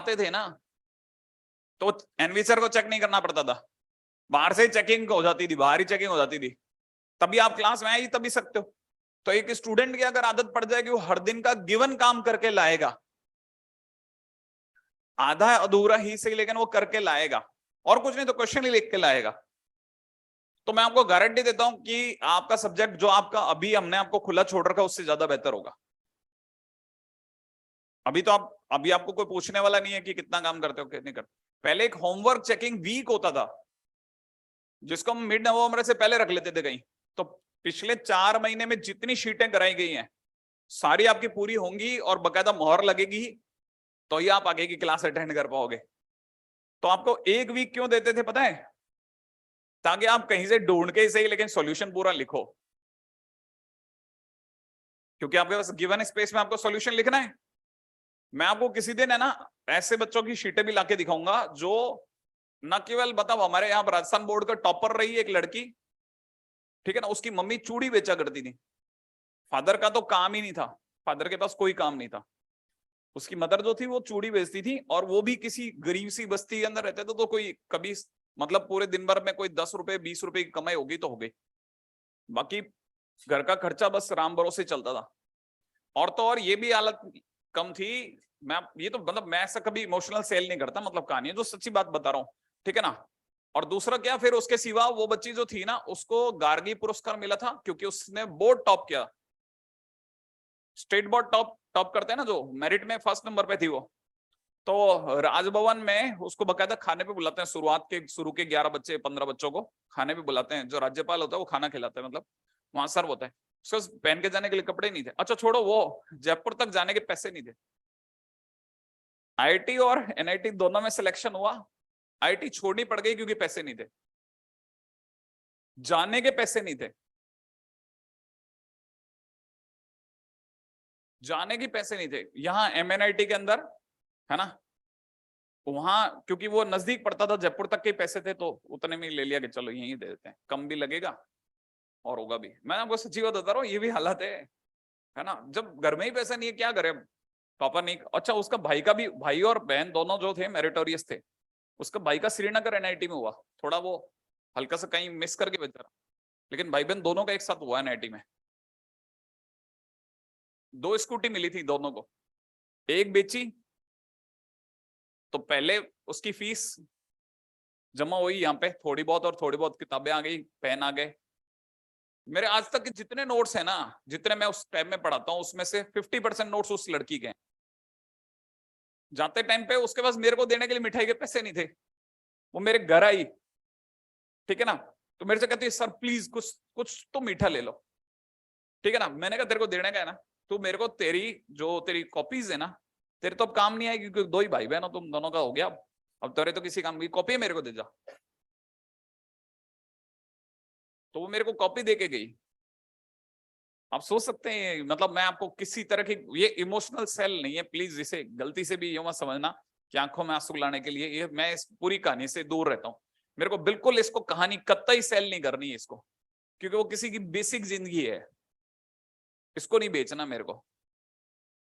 आते थे ना तो एनवीसर को चेक नहीं करना पड़ता था, बाहर से चेकिंग हो जाती थी, बाहरी चेकिंग हो जाती थी, तभी आप क्लास में आ ही तभी सकते हो। तो एक स्टूडेंट की अगर आदत पड़ जाए कि वो हर दिन का गिवन काम करके लाएगा, आधा अधूरा ही सही लेकिन वो करके लाएगा, और कुछ नहीं तो क्वेश्चन ही लिख के लाएगा, तो मैं आपको गारंटी देता हूं कि आपका सब्जेक्ट जो आपका अभी हमने आपको खुला छोड़ रखा है उससे ज्यादा बेहतर होगा। अभी तो अभी आपको कोई पूछने वाला नहीं है कि कितना काम करते हो कितने करते। पहले एक होमवर्क चेकिंग वीक होता था जिसको हम मिड नवंबर से पहले रख लेते थे कहीं, तो पिछले 4 महीने में जितनी शीटें कराई गई हैं सारी आपकी पूरी होंगी और बकायदा मोहर लगेगी, तो ही आप आगे की क्लास अटेंड कर पाओगे। तो आपको एक वीक क्यों देते थे पता है? ताकि आप कहीं से ढूंढ के ही सही लेकिन सॉल्यूशन पूरा लिखो, क्योंकि आपके पास गिवन स्पेस में आपको सॉल्यूशन लिखना है। मैं आपको किसी दिन है ना ऐसे बच्चों की शीटें भी लाके दिखाऊंगा जो न केवल बताओ, हमारे यहाँ राजस्थान बोर्ड का टॉपर रही एक लड़की, ठीक है ना, उसकी मम्मी चूड़ी बेचा करती थी, फादर का तो काम ही नहीं था, फादर के पास कोई काम नहीं था, उसकी मदर जो थी वो चूड़ी बेचती थी, और वो भी किसी गरीब सी बस्ती के अंदर रहते थे, तो कोई कभी मतलब पूरे दिन भर में कोई 10 रुपए 20 रुपए की कमाई होगी तो हो गई, बाकी घर का खर्चा बस राम भरोसे चलता था। और तो और ये भी हालत कम थी, मैं ये तो मतलब मैं ऐसा कभी इमोशनल सेल नहीं करता, मतलब कहानी है जो सच्ची बात बता रहा हूँ, ठीक है ना। और दूसरा क्या, फिर उसके सिवा वो बच्ची जो थी ना उसको गार्गी पुरस्कार मिला था क्योंकि उसने बोर्ड टॉप किया, स्टेट बोर्ड टॉप करते हैं ना, जो मेरिट में फर्स्ट नंबर पे थी वो। तो राजभवन में उसको बकायदा खाने पे बुलाते हैं, शुरू के 11 बच्चे 15 बच्चों को खाने पे बुलाते हैं, जो राज्यपाल होता है वो खाना खिलाता है, मतलब वहां सर्व होता है। उसको पहन के जाने के लिए कपड़े नहीं थे, अच्छा छोड़ो, वो जयपुर तक जाने के पैसे नहीं थे। आईआईटी और एनआईटी दोनों में सिलेक्शन हुआ, आईआईटी छोड़नी पड़ गई क्योंकि पैसे नहीं थे, जाने के पैसे नहीं थे, जाने के पैसे नहीं थे। यहाँ एमएनआईटी के अंदर है ना, वहां क्योंकि वो नजदीक पड़ता था, जयपुर तक के पैसे थे, तो उतने में ले लिया कि चलो यहीं दे देते हैं, कम भी लगेगा और होगा भी। मैं आपको सच्ची बात बता रहा हूँ, ये भी हालत है ना, जब घर में ही पैसा नहीं है क्या करे, पापा नहीं। अच्छा उसका भाई का भी, भाई और बहन दोनों जो थे मेरिटोरियस थे, उसका भाई का श्रीनगर एनआईटी में हुआ, थोड़ा वो हल्का सा कहीं मिस करके बेचारा, लेकिन भाई बहन दोनों का एक साथ हुआ एनआईटी में। 2 स्कूटी मिली थी दोनों को, एक बेची तो पहले उसकी फीस जमा हुई यहाँ पे थोड़ी बहुत, और थोड़ी बहुत किताबें आ गई, पेन आ गए। मेरे आज तक के जितने नोट्स है ना, जितने मैं उस टाइम में पढ़ाता हूँ, उसमें से 50% नोट्स उस लड़की के हैं। जाते टाइम पे उसके पास मेरे को देने के लिए मिठाई के पैसे नहीं थे, वो मेरे घर आई, ठीक है ना, तो मेरे से कहती है सर प्लीज कुछ कुछ तो मीठा ले लो, ठीक है ना। मैंने कहा तेरे को देने का है ना, तू मेरे को तेरी कॉपीज है ना, तेरे तो अब काम नहीं आएगी क्योंकि 2 ही भाई बहन हो तुम दोनों का हो गया, अब तेरे तो किसी काम की कॉपी मेरे को दे जा। तो वो मेरे को कॉपी दे के गई। आप सोच सकते हैं, मतलब मैं आपको किसी तरह की, ये इमोशनल सेल नहीं है, प्लीज इसे गलती से भी ये मत समझना कि आंखों में आंसू लाने के लिए, ये मैं इस पूरी कहानी से दूर रहता हूँ। मेरे को बिल्कुल इसको कहानी कतई सेल नहीं करनी है इसको, क्योंकि वो किसी की बेसिक जिंदगी है, इसको नहीं बेचना मेरे को।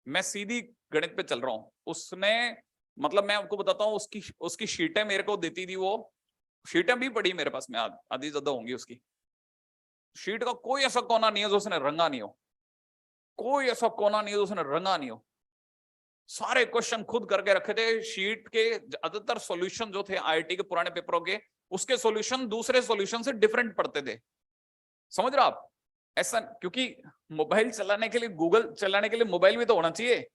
मैं सीधी गणित पे चल रहा हूँ। उसने मतलब मैं आपको बताता हूँ, उसकी उसकी शीटें मेरे को देती थी, वो शीटें भी पड़ी मेरे पास में, आधी ज्यादा होंगी उसकी। शीट का कोई ऐसा कोना नहीं है जो उसने रंगा नहीं हो, कोई ऐसा कोना नहीं है जो उसने रंगा नहीं हो। सारे क्वेश्चन खुद करके रखे थे, शीट के ज्यादातर सॉल्यूशन जो थे आईआईटी के पुराने पेपरों के, उसके सॉल्यूशन दूसरे सॉल्यूशन से डिफरेंट पड़ते थे, समझ रहे हो आप? ऐसा क्योंकि मोबाइल चलाने के लिए, गूगल चलाने के लिए मोबाइल भी तो होना चाहिए,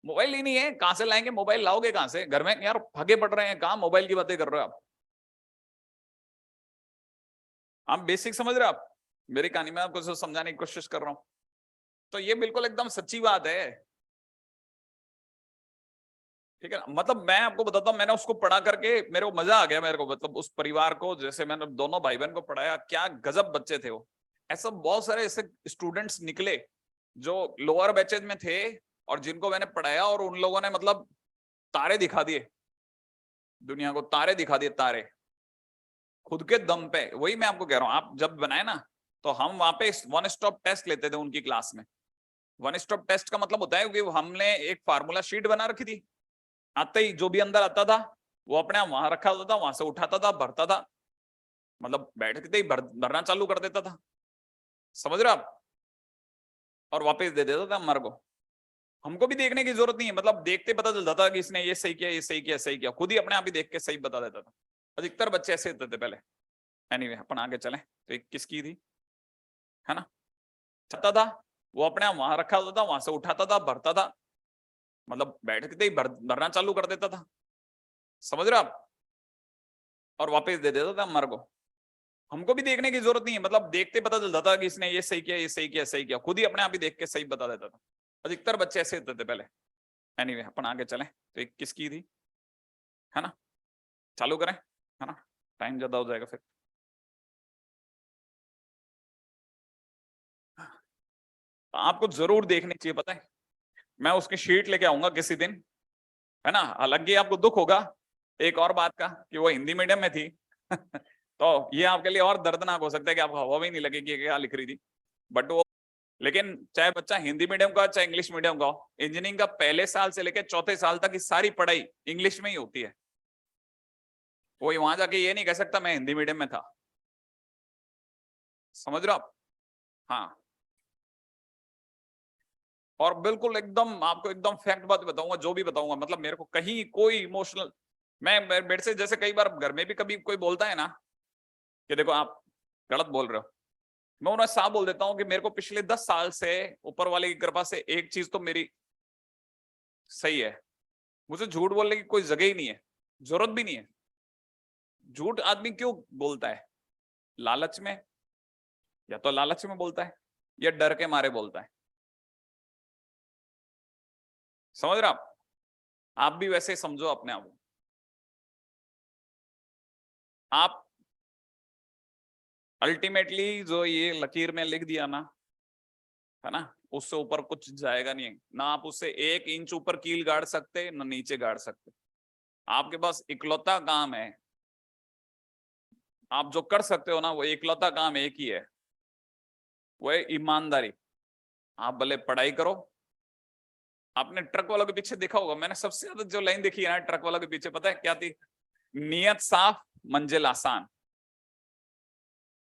मोबाइल ही नहीं है, कहां से लाएंगे मोबाइल, लाओगे कहां से, घर में यार भागे पड़ रहे हैं, कहां मोबाइल की बातें कर रहे हो आप बेसिक समझ रहे हो आप? मेरी कहानी में आपको समझाने की कोशिश कर रहा हूं, तो ये बिल्कुल एकदम सच्ची बात है, ठीक है। मतलब मैं आपको बताता हूँ, मैंने उसको पढ़ा करके मेरे को मजा आ गया, मेरे को मतलब उस परिवार को, जैसे मैंने दोनों भाई बहन को पढ़ाया, क्या गजब बच्चे थे वो। ऐसा बहुत सारे ऐसे स्टूडेंट्स निकले जो लोअर बैचेज में थे और जिनको मैंने पढ़ाया, और उन लोगों ने मतलब तारे दिखा दिए, दुनिया को तारे दिखा दिए, तारे खुद के दम पे। वही मैं आपको कह रहा हूँ, आप जब बनाए ना, तो हम वहां पे 1 स्टॉप टेस्ट लेते थे उनकी क्लास में, वन स्टॉप टेस्ट का मतलब होता है कि हमने एक फार्मूला शीट बना रखी थी, आते ही जो भी अंदर आता था वो अपने आप वहां रखा होता था, वहां से उठाता था, भरता था, मतलब बैठते ही भरना चालू कर देता था, समझ रहे हो आप, और वापस दे देता था हमारे को। हमको भी देखने की जरूरत नहीं है, मतलब देखते पता चल जाता कि इसने ये सही किया, ये सही किया, सही किया, खुद ही अपने आप ही देख के सही बता देता था। अधिकतर बच्चे ऐसे होते थे पहले। एनीवे अपन आगे चलें, तो एक किसकी थी, है ना, छता था, वो अपने आप वहां रखा होता था, वहां से उठाता था, भरता था, मतलब बैठते ही भरना चालू कर देता था, समझ रहे हो आप, और वापस दे देता था हमारे को। हमको भी देखने की जरूरत नहीं है, मतलब देखते पता चल जाता कि इसने ये सही किया, ये सही किया, सही किया, खुद ही अपने आप ही देख के सही बता देता था। अधिकतर बच्चे ऐसे होते थे पहले। एनीवे अपन आगे चलें, तो एक किसकी थी, है ना, चालू करें, है ना, टाइम ज्यादा हो जाएगा फिर। आपको जरूर देखनी चाहिए, पता है, मैं उसकी शीट लेके आऊंगा किसी दिन, है ना। हालांकि आपको दुख होगा एक और बात का कि वो हिंदी मीडियम में थी तो ये आपके लिए और दर्दनाक हो सकता है कि आपको हवा भी नहीं लगेगी क्या लिख रही थी, बट वो, लेकिन चाहे बच्चा हिंदी मीडियम का चाहे इंग्लिश मीडियम का हो, इंजीनियरिंग का पहले साल से लेकर चौथे साल तक की सारी पढ़ाई इंग्लिश में ही होती है। वो वहां जाके ये नहीं कह सकता मैं हिंदी मीडियम में था, समझ रहे हो आप। हाँ, और बिल्कुल एकदम आपको एकदम फैक्ट बात बताऊंगा, जो भी बताऊंगा, मतलब मेरे को कहीं कोई इमोशनल, मैं मेरे से जैसे कई बार घर में भी कभी कोई बोलता है ना कि देखो आप गलत बोल रहे हो, मैं उन्हें साफ बोल देता हूँ कि मेरे को पिछले 10 साल से ऊपर वाले की कृपा से एक चीज तो मेरी सही है, मुझे झूठ बोलने की कोई जगह ही नहीं है, जरूरत भी नहीं है। झूठ आदमी क्यों बोलता है, लालच में, या तो लालच में बोलता है या डर के मारे बोलता है, समझ रहे आप भी वैसे समझो अपने आप को। आप अल्टीमेटली जो ये लकीर में लिख दिया ना, है ना, उससे ऊपर कुछ जाएगा नहीं, ना आप उससे 1 इंच ऊपर कील गाड़ सकते ना नीचे गाड़ सकते। आपके पास इकलौता काम है, आप जो कर सकते हो ना, वो इकलौता काम एक ही है, वो है ईमानदारी। आप भले पढ़ाई करो, आपने ट्रक वालों के पीछे देखा होगा, मैंने सबसे ज्यादा जो लाइन देखी है ना ट्रक वालों के पीछे, पता है क्या थी, नियत साफ मंजिल आसान।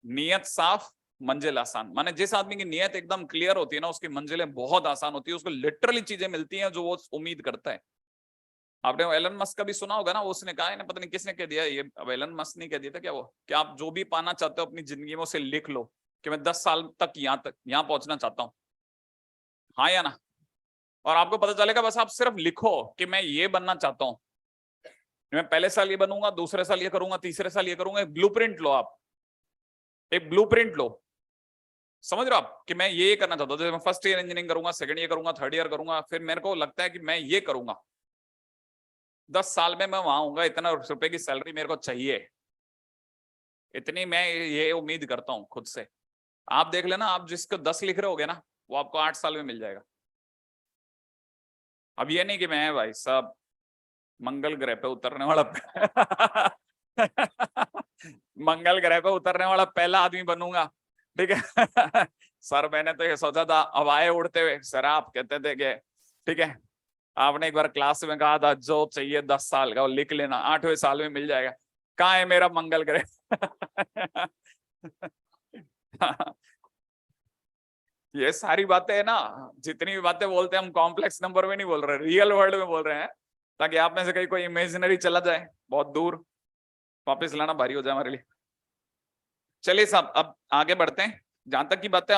नियत साफ मंजिल आसान, माने जिस आदमी की नियत एकदम क्लियर होती है ना, उसकी मंजिलें बहुत आसान होती है, उसको लिटरली चीजें मिलती हैं जो वो उम्मीद करता है। आपने एलन मस्क का भी सुना होगा ना, उसने कहा है ना, पता नहीं किसने कह दिया ये, अब एलन मस्क ने कह दिया था क्या वो, कि आप जो भी पाना चाहते हो अपनी जिंदगी में उसे लिख लो, कि मैं 10 साल तक यहाँ पहुंचना चाहता हूँ, हाँ या ना। और आपको पता चलेगा, बस आप सिर्फ लिखो कि मैं ये बनना चाहता हूँ, मैं पहले साल ये बनूंगा, दूसरे साल ये करूंगा, तीसरे साल ये करूंगा, एक ब्लूप्रिंट लो आप, एक ब्लूप्रिंट लो, समझ रहे हो आप, कि मैं ये करना चाहता हूँ, जैसे मैं फर्स्ट ईयर इंजीनियरिंग करूंगा, सेकंड ईयर करूंगा, थर्ड ईयर करूंगा, फिर मेरे को लगता है कि मैं ये करूंगा, 10 साल में मैं वहां आऊंगा, इतना रुपए की सैलरी मेरे को चाहिए, इतनी मैं ये उम्मीद करता हूँ खुद से। आप देख लेना, आप जिसको 10 लिख रहे होगे ना, वो आपको 8 साल में मिल जाएगा। अब ये नहीं कि मैं भाई साहब मंगल ग्रह पे उतरने वाला मंगल ग्रह पे उतरने वाला पहला आदमी बनूंगा, ठीक है सर मैंने तो ये सोचा था, अब आए उड़ते हुए, सर आप कहते थे कि ठीक है, आपने एक बार क्लास में कहा था जो चाहिए 10 साल का वो लिख लेना, 8वें साल में मिल जाएगा, कहाँ है मेरा मंगल ग्रह ये सारी बातें है ना, जितनी भी बातें बोलते हैं हम कॉम्प्लेक्स नंबर में नहीं बोल रहे, रियल वर्ल्ड में बोल रहे हैं, ताकि आप में से कहीं कोई इमेजिनरी चला जाए बहुत दूर, वापस लाना भारी हो जाए हमारे लिए। चलिए साहब अब आगे बढ़ते हैं, जहां तक की बातें